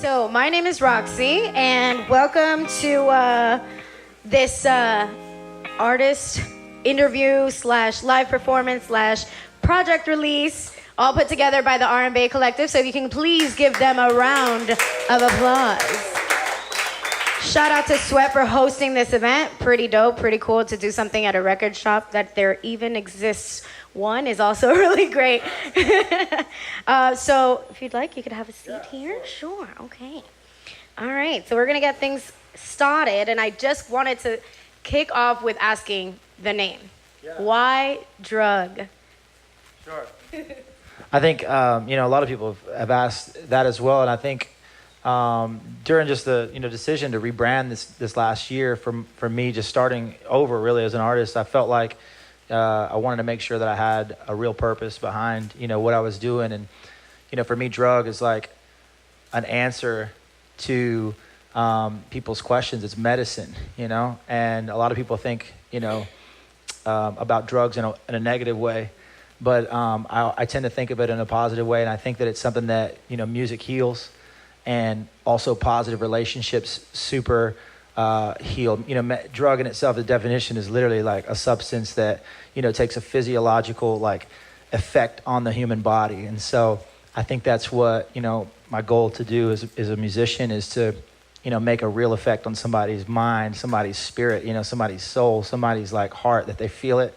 So my name is Roxy, and welcome to this artist interview slash live performance slash project release, all put together by the RnBae Collective. So if you can please give them a round of applause. Shout out to Sweat for hosting this event. Pretty dope, pretty cool to do something at a record shop that there even exists. One is also really great. So if you'd like, you could have a seat here. Sure, okay. All right, so we're gonna get things started, and I just wanted to kick off with asking the name. Yeah. Why drug? Sure. I think, a lot of people have asked that as well, and I think during just the decision to rebrand this last year for me, just starting over really as an artist, I felt like I wanted to make sure that I had a real purpose behind what I was doing. And for me, drug is like an answer to people's questions. It's medicine, and a lot of people think about drugs in a negative way, but I tend to think of it in a positive way, and I think that it's something that music heals, and also positive relationships super heal. Drug in itself, the definition is literally like a substance that takes a physiological effect on the human body. And so I think that's what my goal to do as a musician is to make a real effect on somebody's mind, somebody's spirit, somebody's soul, somebody's heart, that they feel it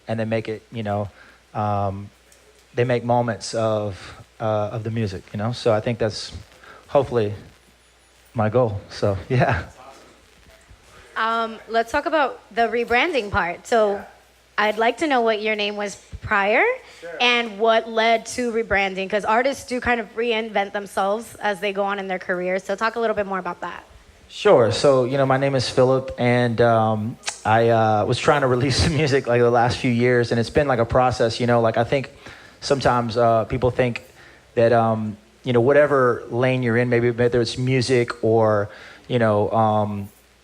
and they make it they make moments of the music. So I think that's hopefully my goal. So yeah. Let's talk about the rebranding part. So I'd like to know what your name was prior. Sure. And what led to rebranding, because artists do kind of reinvent themselves as they go on in their careers. So talk a little bit more about that. Sure. So, my name is Philip, and I was trying to release some music the last few years, and it's been a process, I think sometimes people think that, whatever lane you're in, maybe whether it's music or,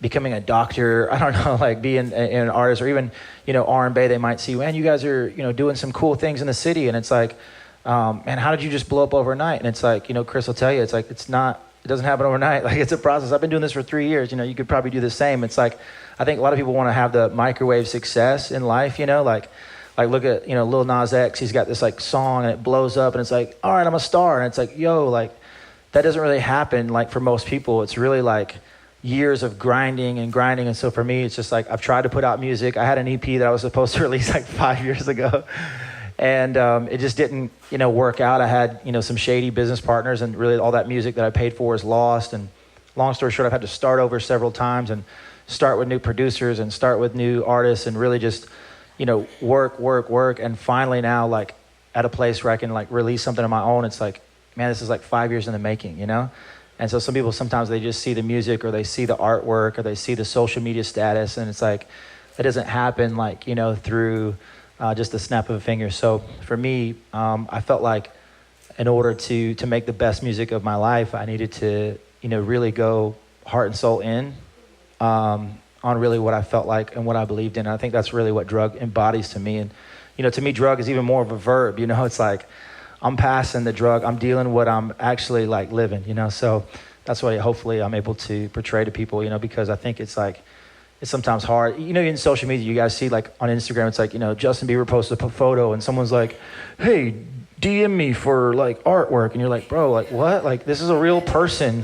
becoming a doctor, I don't know, being an artist, or even, RnBae, they might see, man, you guys are, doing some cool things in the city. And it's like, man, how did you just blow up overnight? And it's like, Chris will tell you, it's like, it doesn't happen overnight. It's a process. I've been doing this for 3 years. You could probably do the same. It's like, I think a lot of people want to have the microwave success in life, like look at, Lil Nas X, he's got this song and it blows up and it's like, all right, I'm a star. And it's like, yo, that doesn't really happen. For most people, it's really years of grinding. And so for me, it's just I've tried to put out music. I had an EP that I was supposed to release 5 years ago, and it just didn't work out. I had some shady business partners, and really all that music that I paid for is lost. And long story short, I've had to start over several times and start with new producers and start with new artists, and really just work, and finally now at a place where I can release something on my own. It's like, man, this is 5 years in the making, And so some people, sometimes they just see the music, or they see the artwork, or they see the social media status, and it's like, it doesn't happen through just the snap of a finger. So for me, I felt like in order to make the best music of my life, I needed to, really go heart and soul in on really what I felt like and what I believed in. And I think that's really what drug embodies to me. And, to me, drug is even more of a verb, it's like, I'm passing the drug, I'm dealing what I'm actually living, so that's what hopefully I'm able to portray to people, because I think it's it's sometimes hard. In social media, you guys see on Instagram, it's Justin Bieber posted a photo and someone's like, hey, DM me for artwork. And you're like, bro, what? This is a real person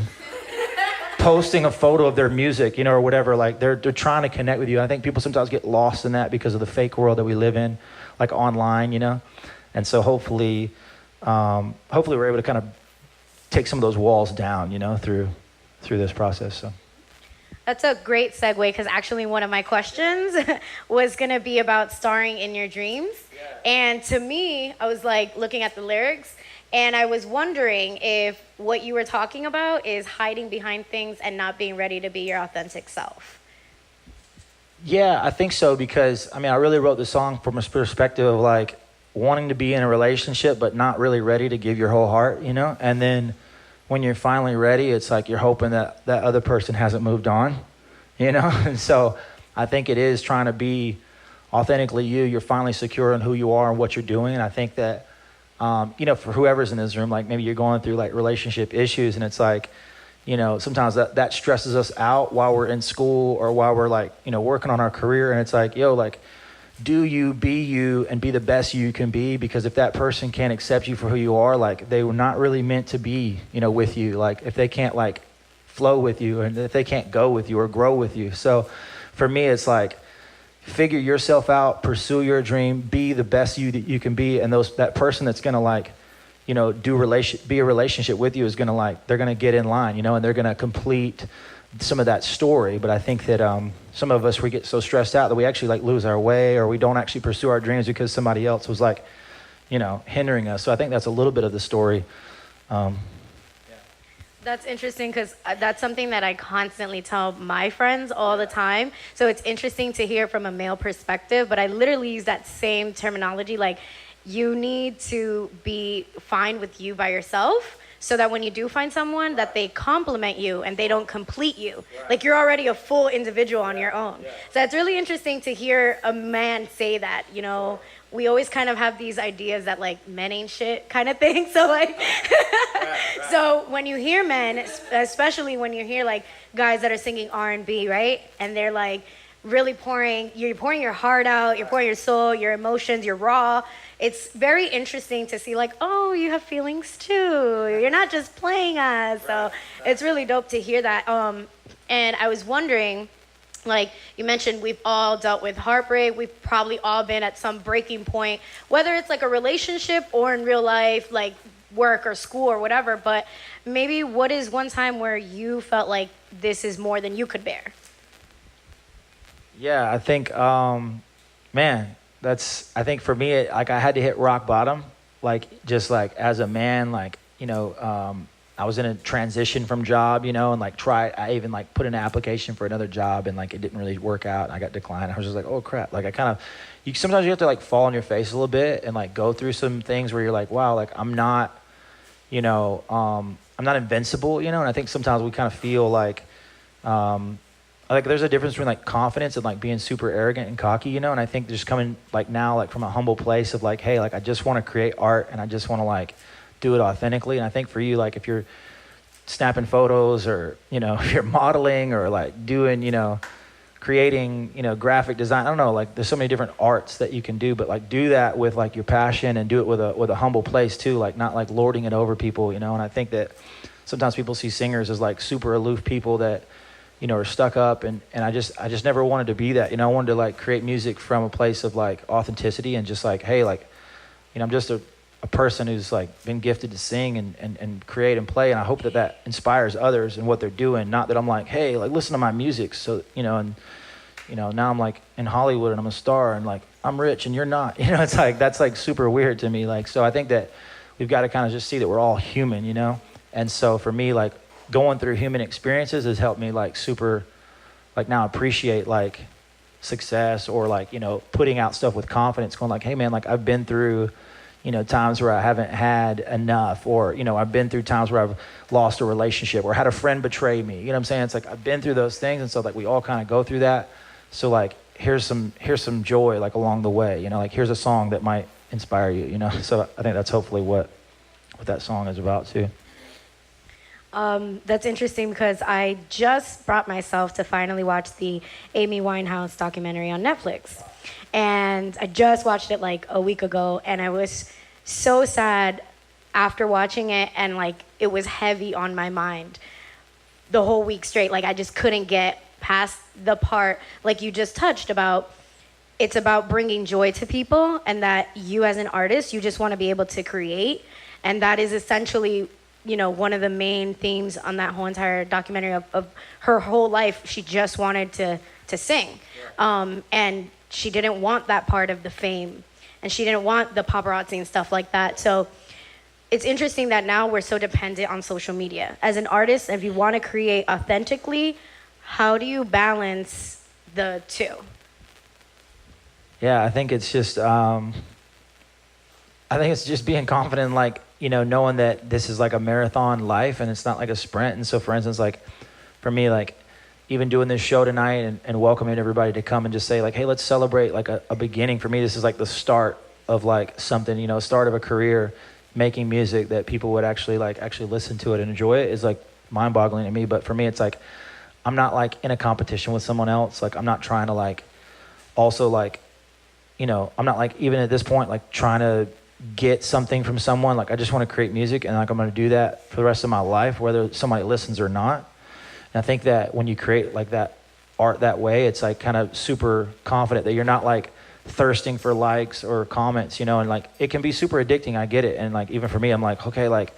posting a photo of their music, or whatever. They're trying to connect with you. I think people sometimes get lost in that because of the fake world that we live in, online, And so hopefully we're able to kind of take some of those walls down, through this process. So that's a great segue, because actually one of my questions was going to be about starring in your dreams. Yeah. And to me, I was looking at the lyrics, and I was wondering if what you were talking about is hiding behind things and not being ready to be your authentic self. Yeah, I think so, because I really wrote the song from a perspective of wanting to be in a relationship but not really ready to give your whole heart, and then when you're finally ready, it's you're hoping that that other person hasn't moved on, and so I think it is trying to be authentically you. You're finally secure in who you are and what you're doing, and I think that for whoever's in this room, like maybe you're going through like relationship issues, and it's like, sometimes that stresses us out while we're in school or while we're like, working on our career. And it's like, like, do you be you and be the best you can be? Because if that person can't accept you for who you are, like they were not really meant to be, with you. Like if they can't like flow with you, and if they can't go with you or grow with you. So for me, it's like, figure yourself out, pursue your dream, be the best you that you can be. And that person that's going to like, be a relationship with you is going to like, they're going to get in line, and they're going to complete some of that story. But I think that some of us, we get so stressed out that we actually like lose our way, or we don't actually pursue our dreams because somebody else was like, hindering us. So I think that's a little bit of the story. That's interesting because that's something that I constantly tell my friends all the time. So it's interesting to hear from a male perspective, but I literally use that same terminology. Like, you need to be fine with you by yourself so that when you do find someone, that they compliment you and they don't complete you. Right. Like, you're already a full individual on your own. Yeah. So it's really interesting to hear a man say that, We always kind of have these ideas that like men ain't shit kind of thing. So like, right. So when you hear men, especially when you hear like guys that are singing R&B, right? And they're like really you're pouring your heart out, you're pouring your soul, your emotions, you're raw. It's very interesting to see like, oh, you have feelings too. You're not just playing us. So it's really dope to hear that. And I was wondering, like you mentioned, we've all dealt with heartbreak. We've probably all been at some breaking point, whether it's like a relationship or in real life, like work or school or whatever. But maybe what is one time where you felt like this is more than you could bear? Yeah, I think, I think for me, like I had to hit rock bottom, like just like as a man, like, I was in a transition from job, and like I even like put in an application for another job and like it didn't really work out and I got declined. I was just like, oh crap. Like sometimes you have to like fall on your face a little bit and like go through some things where you're like, wow, like I'm not invincible, and I think sometimes we kind of feel like there's a difference between like confidence and like being super arrogant and cocky, and I think just coming like now like from a humble place of like, hey, like I just want to create art and I just want to like do it authentically. And I think for you, like if you're snapping photos or, if you're modeling or like doing, creating, graphic design, I don't know, like there's so many different arts that you can do, but like do that with like your passion and do it with a humble place too, like not like lording it over people, and I think that sometimes people see singers as like super aloof people that, are stuck up and I just never wanted to be that, I wanted to like create music from a place of like authenticity and just like, hey, like, I'm just a person who's like been gifted to sing and create and play, and I hope that inspires others in what they're doing. Not that I'm like, hey, like listen to my music, so now I'm like in Hollywood and I'm a star and like I'm rich and you're not, it's like that's like super weird to me. Like, so I think that we've got to kind of just see that we're all human, and so for me, like going through human experiences has helped me like super like now appreciate like success or like putting out stuff with confidence, going like, hey man, like I've been through times where I haven't had enough, or, I've been through times where I've lost a relationship or had a friend betray me. You know what I'm saying? It's like, I've been through those things. And so like, we all kind of go through that. So like, here's some joy, like along the way, like here's a song that might inspire you, So I think that's hopefully what that song is about too. That's interesting because I just brought myself to finally watch the Amy Winehouse documentary on Netflix. And I just watched it like a week ago, and I was so sad after watching it, and like it was heavy on my mind the whole week straight. Like I just couldn't get past the part like you just touched about. It's about bringing joy to people, and that you as an artist, you just want to be able to create, and that is essentially one of the main themes on that whole entire documentary of her whole life. She just wanted to sing. Yeah. And she didn't want that part of the fame, and she didn't want the paparazzi and stuff like that. So it's interesting that now we're so dependent on social media. As an artist, if you want to create authentically, how do you balance the two? Yeah, I think it's just being confident, like, knowing that this is like a marathon life and it's not like a sprint. And so for instance, like for me, like even doing this show tonight and welcoming everybody to come and just say like, hey, let's celebrate like a beginning. For me, this is like the start of like something, you know, start of a career making music that people would actually listen to it and enjoy it is like mind-boggling to me. But for me, it's like I'm not like in a competition with someone else. Like I'm not trying to like also like, you know, I'm not like even at this point like trying to get something from someone. Like I just want to create music, and like I'm going to do that for the rest of my life, whether somebody listens or not. And I think that when you create like that art that way, it's like kind of super confident that you're not like thirsting for likes or comments, you know, and like it can be super addicting. I get it. And like even for me, I'm like, okay, like,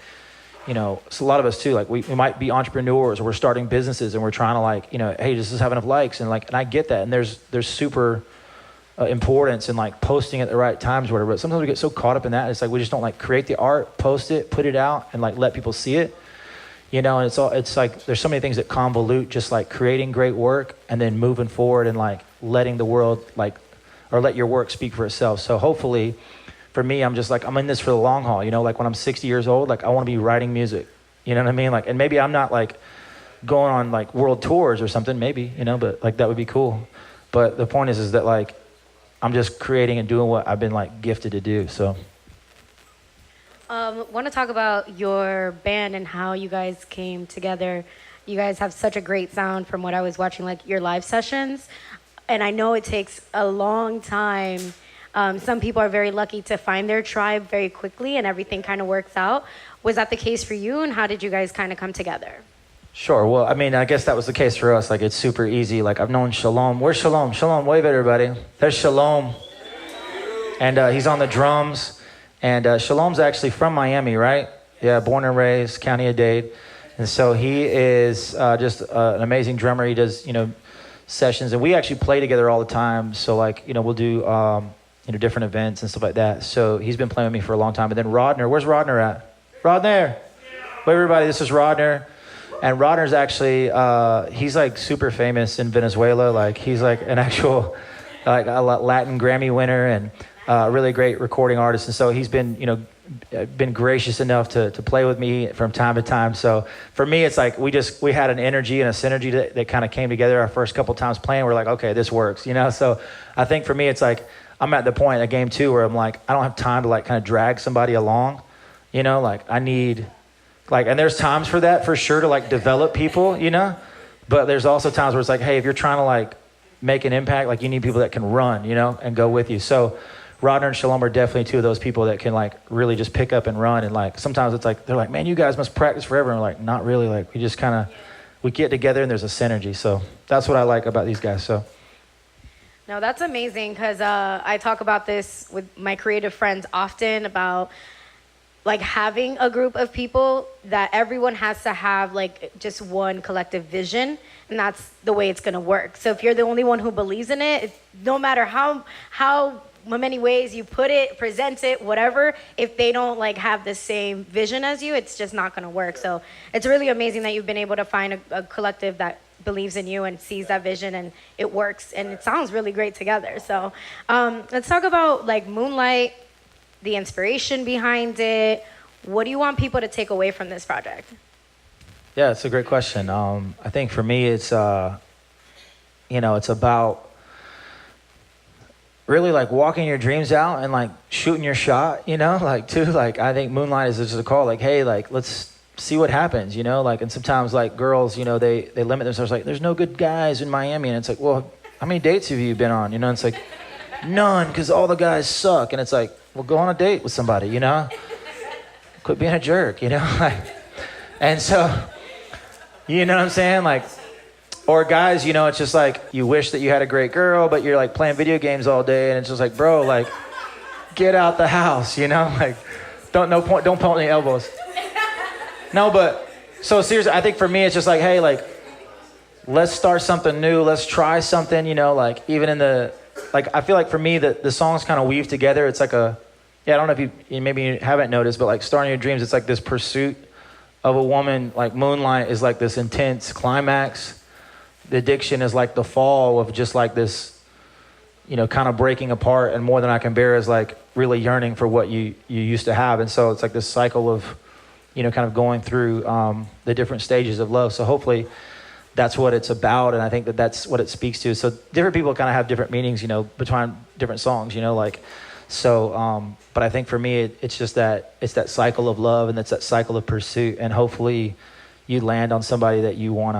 you know, it's a lot of us too, like we might be entrepreneurs or we're starting businesses and we're trying to like, you know, hey, does this have enough likes? And like, and I get that. And there's super importance in like posting at the right times or whatever. But sometimes we get so caught up in that. It's like we just don't like create the art, post it, put it out, and like let people see it. You know, and it's like there's so many things that convolute just like creating great work and then moving forward and like letting the world like, or let your work speak for itself. So hopefully for me, I'm just like, I'm in this for the long haul, you know, like when I'm 60 years old, like I want to be writing music, you know what I mean? Like, and maybe I'm not like going on like world tours or something, maybe, you know, but like that would be cool. But the point is that like, I'm just creating and doing what I've been like gifted to do, so. Want to talk about your band and how you guys came together. You guys have such a great sound from what I was watching, like your live sessions. And I know it takes a long time. Some people are very lucky to find their tribe very quickly and everything kind of works out. Was that the case for you? And how did you guys kind of come together? Sure. Well, I mean, I guess that was the case for us. Like, it's super easy. Like, I've known Shalom. Where's Shalom? Shalom, wave at everybody. There's Shalom. And he's on the drums. And Shalom's actually from Miami, right? Yeah, born and raised, County of Dade. And so he is just an amazing drummer. He does, you know, sessions. And we actually play together all the time. So, like, you know, we'll do, you know, different events and stuff like that. So he's been playing with me for a long time. And then Rodner, where's Rodner at? Rodner. Wait, everybody, this is Rodner. And Rodner's actually, he's like super famous in Venezuela. Like he's like an actual like a Latin Grammy winner and really great recording artist. And so he's been, you know, been gracious enough to play with me from time to time. So for me, it's like we had an energy and a synergy that kind of came together our first couple times playing. We're like, okay, this works, you know? So I think for me, it's like, I'm at the point of game 2 where I'm like, I don't have time to like kind of drag somebody along, you know, like I need like, and there's times for that for sure to like develop people, you know, but there's also times where it's like, hey, if you're trying to like make an impact, like you need people that can run, you know, and go with you. So Rodner and Shalom are definitely two of those people that can like really just pick up and run. And like, sometimes it's like, they're like, man, you guys must practice forever. And we're like, not really. Like we just kind of, we get together and there's a synergy. So that's what I like about these guys. So. No, that's amazing because I talk about this with my creative friends often about like having a group of people that everyone has to have like just one collective vision, and that's the way it's going to work. So if you're the only one who believes in it, no matter how many ways you put it, present it, whatever, if they don't like have the same vision as you, it's just not going to work. So it's really amazing that you've been able to find a collective that believes in you and sees that vision, and it works, and it sounds really great together. So let's talk about like Moonlight, the inspiration behind it. What do you want people to take away from this project? Yeah, it's a great question. I think for me, it's, you know, it's about really like walking your dreams out and like shooting your shot, you know, like too, like I think Moonlight is just a call, like, hey, like, let's see what happens, you know, like, and sometimes like girls, you know, they limit themselves, like, there's no good guys in Miami. And it's like, well, how many dates have you been on? You know, and it's like, none, because all the guys suck. And it's like, well, go on a date with somebody, you know? Quit being a jerk, you know? Like, and so, you know what I'm saying? Like, or guys, you know, it's just like, you wish that you had a great girl, but you're like playing video games all day, and it's just like, bro, like, get out the house, you know? Like, don't point any elbows. No, but, so seriously, I think for me, it's just like, hey, like, let's start something new. Let's try something, you know, like, even in the, like, I feel like for me, the songs kind of weave together. It's like I don't know if you maybe you haven't noticed, but like Starting Your Dreams, it's like this pursuit of a woman. Like Moonlight is like this intense climax. The Addiction is like the fall of just like this, you know, kind of breaking apart, and More Than I Can Bear is like really yearning for what you used to have. And so it's like this cycle of, you know, kind of going through the different stages of love. So hopefully that's what it's about, and I think that's what it speaks to. So different people kind of have different meanings, you know, between different songs, you know, like So, but I think for me, it's just it's that cycle of love, and it's that cycle of pursuit, and hopefully you land on somebody that you want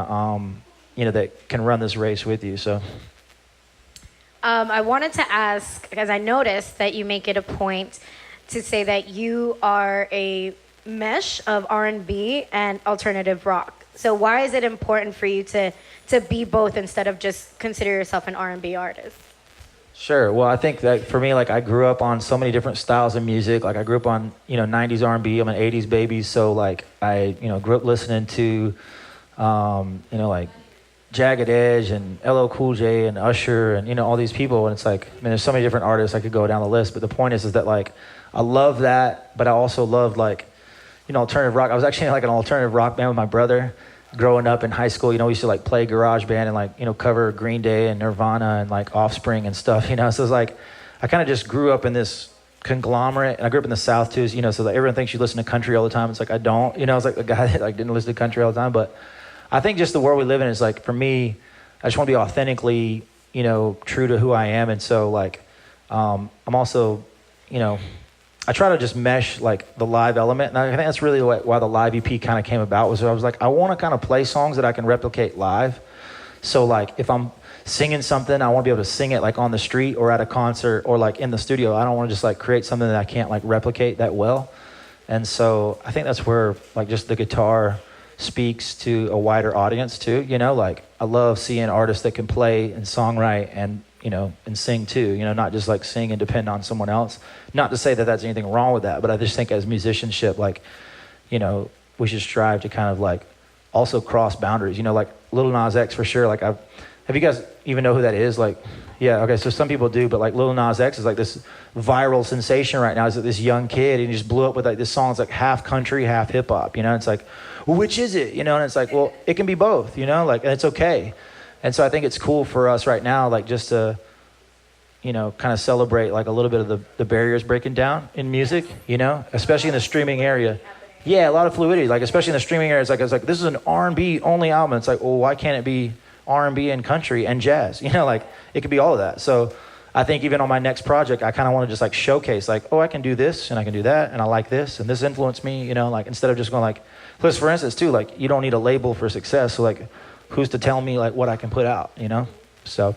to, that can run this race with you. So. I wanted to ask, because I noticed that you make it a point to say that you are a mesh of R&B and alternative rock. So why is it important for you to be both instead of just consider yourself an R&B artist? Sure. Well, I think that for me, like I grew up on so many different styles of music. Like I grew up on, 90s R&B. I'm an 80s baby. So like I, grew up listening to, like Jagged Edge and LL Cool J and Usher and, all these people. And it's like, there's so many different artists I could go down the list. But the point is that like, I love that, but I also loved like, alternative rock. I was actually in like an alternative rock band with my brother growing up in high school. We used to like play garage band and like, cover Green Day and Nirvana and like Offspring and stuff, So it's like, I kind of just grew up in this conglomerate, and I grew up in the South too, so like everyone thinks you listen to country all the time. It's like, I don't, I was like the guy that like didn't listen to country all the time. But I think just the world we live in is like, for me, I just want to be authentically, true to who I am. And so like, I'm also, I try to just mesh like the live element, and I think that's really why the live EP kind of came about. Was I was like, I want to kind of play songs that I can replicate live. So like if I'm singing something, I want to be able to sing it like on the street or at a concert or like in the studio. I don't want to just like create something that I can't like replicate that well. And so I think that's where like just the guitar speaks to a wider audience too. Like I love seeing artists that can play and songwrite and and sing too, not just like sing and depend on someone else. Not to say that that's anything wrong with that, but I just think as musicianship, like, we should strive to kind of like also cross boundaries, like Lil Nas X for sure. Like have you guys even know who that is? Like, yeah, okay, so some people do, but like Lil Nas X is like this viral sensation right now. He's like this young kid, and he just blew up with like this song. It's like half country, half hip hop, It's like, well, which is it? And it's like, well, it can be both, like, and it's okay. And so I think it's cool for us right now, like just to, kind of celebrate like a little bit of the barriers breaking down in music, especially in the streaming area. Yeah, a lot of fluidity, like especially in the streaming area. It's like this is an R&B only album. It's like, well, why can't it be R&B and country and jazz? Like it could be all of that. So I think even on my next project, I kind of want to just like showcase like, oh, I can do this and I can do that and I like this and this influenced me, like instead of just going like, plus for instance too, like you don't need a label for success. So like, who's to tell me like what I can put out, So.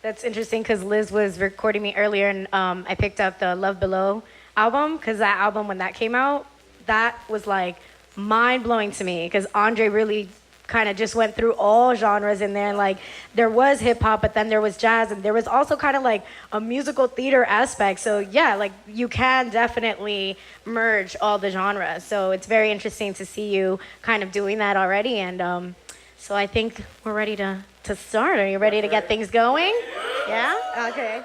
That's interesting because Liz was recording me earlier, and I picked up the Love Below album, because that album, when that came out, that was like mind-blowing to me, because Andre really kind of just went through all genres in there. Like there was hip-hop, but then there was jazz, and there was also kind of like a musical theater aspect. So yeah, like you can definitely merge all the genres. So it's very interesting to see you kind of doing that already. And so I think we're ready to start. Are you ready to get things going? Yeah? Okay.